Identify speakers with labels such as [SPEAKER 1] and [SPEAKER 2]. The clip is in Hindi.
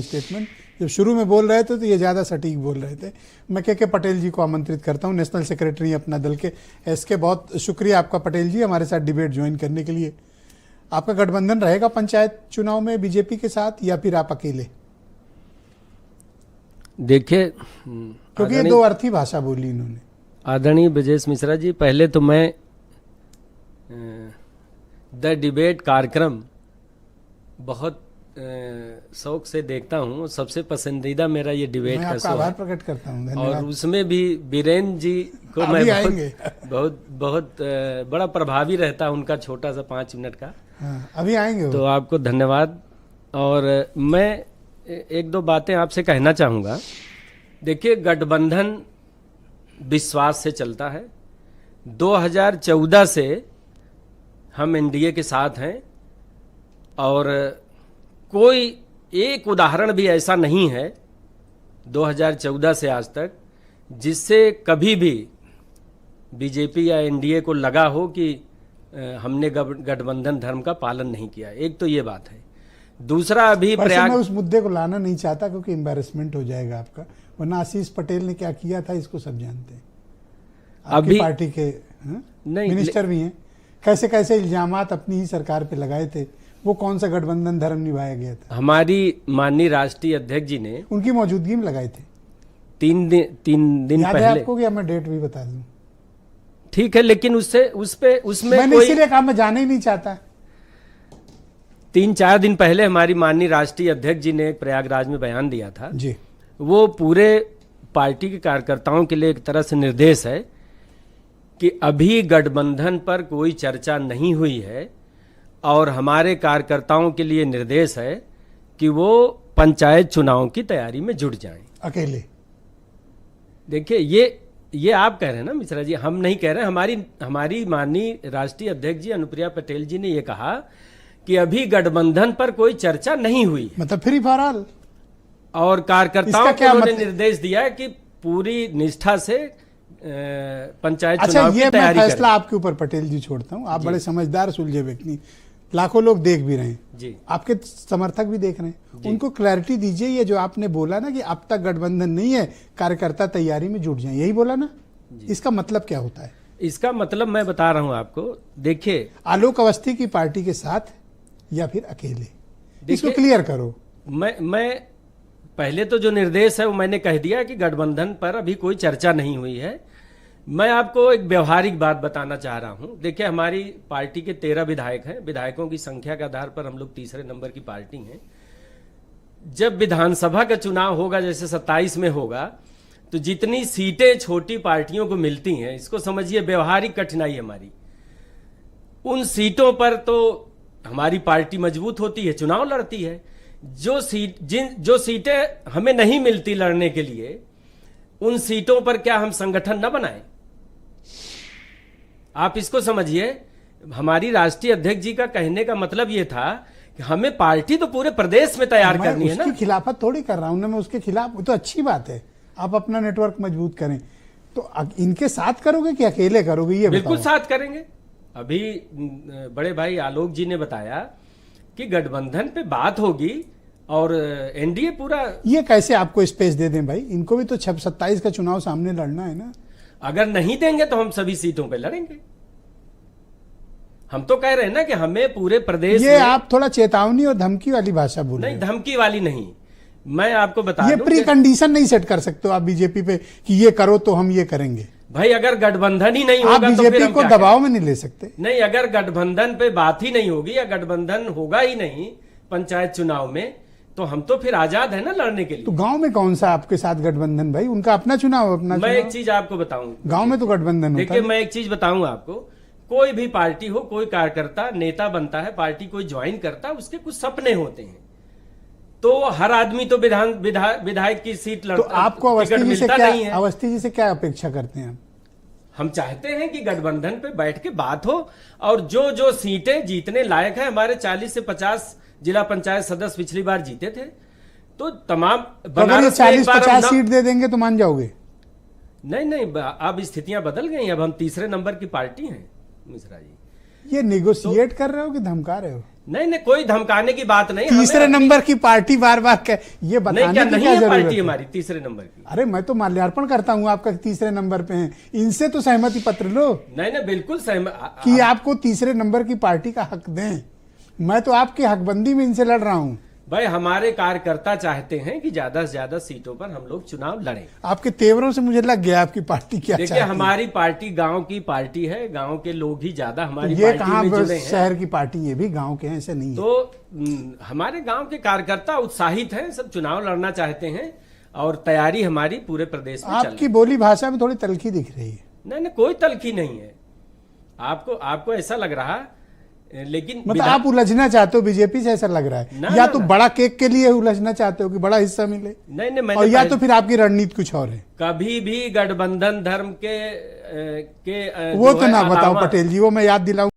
[SPEAKER 1] स्टेटमेंट जब शुरू में बोल रहे थे तो ये ज़्यादा सटीक बोल रहे थे। मैं के पटेल जी को आमंत्रित करता हूँ, नेशनल सेक्रेटरी अपना दल के। एसके, बहुत शुक्रिया आपका पटेल जी हमारे साथ डिबेट ज्वाइन करने के लिए। आपका गठबंधन रहेगा पंचायत चुनाव में बीजेपी के साथ या फिर आप अकेले?
[SPEAKER 2] देखिए,
[SPEAKER 1] क्योंकि ये दो अर्थी भाषा बोली इन्होंने।
[SPEAKER 2] आदरणीय ब्रजेश मिश्रा जी, पहले तो मैं द डिबेट कार्यक्रम बहुत शौक से देखता हूँ। सबसे पसंदीदा मेरा ये डिबेट का शो
[SPEAKER 1] आभार प्रकट करता हूँ, धन्यवाद।
[SPEAKER 2] और उसमें भी बीरेन जी को मैं बहुत बड़ा प्रभावी रहता है उनका छोटा सा 5 मिनट का।
[SPEAKER 1] हाँ, अभी आएंगे
[SPEAKER 2] तो आपको धन्यवाद। और मैं एक दो बातें आपसे कहना चाहूँगा। देखिए, गठबंधन विश्वास से चलता है। 2014 से हम एनडीए के साथ हैं और कोई एक उदाहरण भी ऐसा नहीं है 2014 से आज तक जिससे कभी भी बीजेपी या एनडीए को लगा हो कि हमने गठबंधन धर्म का पालन नहीं किया। एक तो ये बात है। दूसरा, अभी
[SPEAKER 1] मैं उस मुद्दे को लाना नहीं चाहता क्योंकि एम्बैरेसमेंट हो जाएगा आपका, वरना आशीष पटेल ने क्या किया था इसको सब जानते हैं। आपकी
[SPEAKER 2] अभी
[SPEAKER 1] पार्टी के मिनिस्टर भी हैं, कैसे कैसे इल्जामात अपनी ही सरकार पे लगाए थे। वो कौन सा गठबंधन धर्म निभाया गया था?
[SPEAKER 2] हमारी माननीय राष्ट्रीय अध्यक्ष जी ने
[SPEAKER 1] उनकी मौजूदगी में लगाए थे।
[SPEAKER 2] 3 दिन
[SPEAKER 1] याद
[SPEAKER 2] पहले।
[SPEAKER 1] है आपको? या मैं डेट भी बता दूं?
[SPEAKER 2] ठीक है, लेकिन उसमें
[SPEAKER 1] मैंने
[SPEAKER 2] कोई
[SPEAKER 1] इसीलिए कहा मैं जाना ही नहीं चाहता।
[SPEAKER 2] 3-4 दिन पहले हमारी माननीय राष्ट्रीय अध्यक्ष जी ने एक प्रयागराज में बयान दिया था
[SPEAKER 1] जी।
[SPEAKER 2] वो पूरे पार्टी के कार्यकर्ताओं के लिए एक तरह से निर्देश है कि अभी गठबंधन पर कोई चर्चा नहीं हुई है और हमारे कार्यकर्ताओं के लिए निर्देश है कि वो पंचायत चुनाव की तैयारी में जुट जाएं
[SPEAKER 1] अकेले।
[SPEAKER 2] देखिए, ये आप कह रहे हैं ना मिश्रा जी, हम नहीं कह रहे। हमारी माननीय राष्ट्रीय अध्यक्ष जी अनुप्रिया पटेल जी ने ये कहा कि अभी गठबंधन पर कोई चर्चा नहीं हुई,
[SPEAKER 1] मतलब फ्री फॉर ऑल।
[SPEAKER 2] और कार्यकर्ताओं को उन्होंने निर्देश दिया है कि पूरी निष्ठा से पंचायत चुनाव की तैयारी करें।
[SPEAKER 1] फैसला आपके ऊपर पटेल जी छोड़ता हूं। आप बड़े समझदार सुलझे व्यक्ति, लाखों लोग देख भी रहे हैं
[SPEAKER 2] जी,
[SPEAKER 1] आपके समर्थक भी देख रहे हैं। उनको क्लैरिटी दीजिए। ये जो आपने बोला ना कि अब तक गठबंधन नहीं है, कार्यकर्ता तैयारी में जुट जाए, यही बोला ना? इसका मतलब क्या होता है?
[SPEAKER 2] इसका मतलब मैं बता रहा हूं आपको। देखिए,
[SPEAKER 1] आलोक अवस्थी की पार्टी के साथ या फिर अकेले, इसको क्लियर करो।
[SPEAKER 2] मैं पहले तो जो निर्देश है वो मैंने कह दिया कि गठबंधन पर अभी कोई चर्चा नहीं हुई है। मैं आपको एक व्यवहारिक बात बताना चाह रहा हूं। देखिए, हमारी पार्टी के 13 विधायक हैं। विधायकों की संख्या के आधार पर हम लोग तीसरे नंबर की पार्टी हैं। जब विधानसभा का चुनाव होगा, जैसे 27 में होगा, तो जितनी सीटें छोटी पार्टियों को मिलती हैं, इसको समझिए व्यवहारिक कठिनाई हमारी। उन सीटों पर तो हमारी पार्टी मजबूत होती है, चुनाव लड़ती है। जो सीटें हमें नहीं मिलती लड़ने के लिए, उन सीटों पर क्या हम संगठन न बनाएं? आप इसको समझिए। हमारी राष्ट्रीय अध्यक्ष जी का कहने का मतलब यह था कि हमें पार्टी तो पूरे प्रदेश में तैयार करनी है ना।
[SPEAKER 1] उसकी खिलाफत थोड़ी कर रहा हूं ना मैं, उसके खिलाफ। तो अच्छी बात है, आप अपना नेटवर्क मजबूत करें। तो इनके साथ करोगे कि अकेले करोगे? ये
[SPEAKER 2] बिल्कुल साथ करेंगे। अभी बड़े भाई आलोक जी ने बताया कि गठबंधन पे बात होगी और एनडीए पूरा। ये
[SPEAKER 1] कैसे आपको स्पेस दे दें भाई? इनको भी तो 27 का चुनाव सामने लड़ना है ना।
[SPEAKER 2] अगर नहीं देंगे तो हम सभी सीटों पे लड़ेंगे। हम तो कह रहे हैं ना कि हमें पूरे प्रदेश
[SPEAKER 1] ये आप थोड़ा चेतावनी और धमकी वाली भाषा बोल रहे हैं।
[SPEAKER 2] नहीं, धमकी वाली नहीं। मैं आपको बता दूं,
[SPEAKER 1] ये प्री कंडीशन नहीं सेट कर सकते हो आप बीजेपी पे कि ये करो तो हम ये करेंगे।
[SPEAKER 2] भाई, अगर गठबंधन ही नहीं होगा
[SPEAKER 1] आप बीजेपी को दबाव में नहीं ले सकते।
[SPEAKER 2] नहीं, अगर गठबंधन पे बात ही नहीं होगी या गठबंधन होगा ही नहीं पंचायत चुनाव में, तो हम तो फिर आजाद है ना लड़ने के लिए।
[SPEAKER 1] तो गांव में कौन सा आपके साथ गठबंधन भाई? उनका अपना चुनाव, अपना
[SPEAKER 2] मैं एक चीज आपको बताऊं,
[SPEAKER 1] गांव में तो गठबंधन होता है।
[SPEAKER 2] देखिए, मैं एक चीज बताऊं आपको। कोई भी पार्टी हो, कोई कार्यकर्ता नेता बनता है, पार्टी कोई ज्वाइन करता है, उसके कुछ सपने होते हैं। तो हर आदमी तो विधायक की सीट लड़ता।
[SPEAKER 1] तो आपको अवस्थी जी से क्या अपेक्षा करते हैं?
[SPEAKER 2] हम चाहते हैं कि गठबंधन पे बैठ के बात हो और जो सीटें जीतने लायक है, हमारे 40 से 50 जिला पंचायत सदस्य पिछली बार जीते थे, तो तमाम
[SPEAKER 1] बनारस 40-50 सीट दे देंगे तो मान जाओगे?
[SPEAKER 2] नहीं, अब स्थितियां बदल गई। अब हम तीसरे नंबर की पार्टी हैं मिश्रा जी।
[SPEAKER 1] ये नेगोशिएट कर रहे हो कि धमका रहे हो?
[SPEAKER 2] नहीं नहीं, कोई धमकाने की बात नहीं।
[SPEAKER 1] तीसरे नंबर की पार्टी बार बार कह, ये
[SPEAKER 2] नहीं,
[SPEAKER 1] बताने
[SPEAKER 2] क्या
[SPEAKER 1] की
[SPEAKER 2] नहीं
[SPEAKER 1] क्या
[SPEAKER 2] है
[SPEAKER 1] जरूरत
[SPEAKER 2] पार्टी
[SPEAKER 1] है?
[SPEAKER 2] हमारी तीसरे नंबर की?
[SPEAKER 1] अरे मैं तो माल्यार्पण करता हूं आपका तीसरे नंबर पे है, इनसे तो सहमति पत्र लो
[SPEAKER 2] नहीं नहीं, बिल्कुल सहमत।
[SPEAKER 1] कि आपको तीसरे नंबर की पार्टी का हक दें। मैं तो आपकी हकबंदी में इनसे लड़ रहा हूं।
[SPEAKER 2] भाई हमारे कार्यकर्ता चाहते हैं कि ज्यादा से ज्यादा सीटों पर हम लोग चुनाव लड़ें।
[SPEAKER 1] आपके तेवरों से मुझे लग गया आपकी पार्टी क्या
[SPEAKER 2] देखिए,
[SPEAKER 1] चाहती है।
[SPEAKER 2] हमारी पार्टी गांव की पार्टी है, गांव के लोग ही ज्यादा हमारी
[SPEAKER 1] ये
[SPEAKER 2] पार्टी
[SPEAKER 1] कहाँ
[SPEAKER 2] में जुड़े हैं।
[SPEAKER 1] शहर की पार्टी, ये भी गांव के हैं, ऐसे नहीं है।
[SPEAKER 2] तो हमारे गांव के कार्यकर्ता उत्साहित हैं, सब चुनाव लड़ना चाहते हैं और तैयारी हमारी पूरे प्रदेश में चल रही
[SPEAKER 1] आपकी बोली भाषा में थोड़ी तलखी दिख रही है।
[SPEAKER 2] है। नहीं नहीं, कोई तलखी नहीं है। आपको ऐसा लग रहा, लेकिन
[SPEAKER 1] मतलब आप उलझना चाहते हो बीजेपी से, ऐसा लग रहा है।
[SPEAKER 2] ना,
[SPEAKER 1] या
[SPEAKER 2] ना,
[SPEAKER 1] तो
[SPEAKER 2] ना।
[SPEAKER 1] बड़ा केक के लिए उलझना चाहते हो कि बड़ा हिस्सा मिले,
[SPEAKER 2] नहीं नहीं,
[SPEAKER 1] और
[SPEAKER 2] मैंने
[SPEAKER 1] या तो फिर आपकी रणनीति कुछ और है।
[SPEAKER 2] कभी भी गठबंधन धर्म के
[SPEAKER 1] वो
[SPEAKER 2] जो
[SPEAKER 1] तो
[SPEAKER 2] है
[SPEAKER 1] ना बताओ
[SPEAKER 2] अलावा-
[SPEAKER 1] पटेल जी, वो मैं याद दिलाऊं।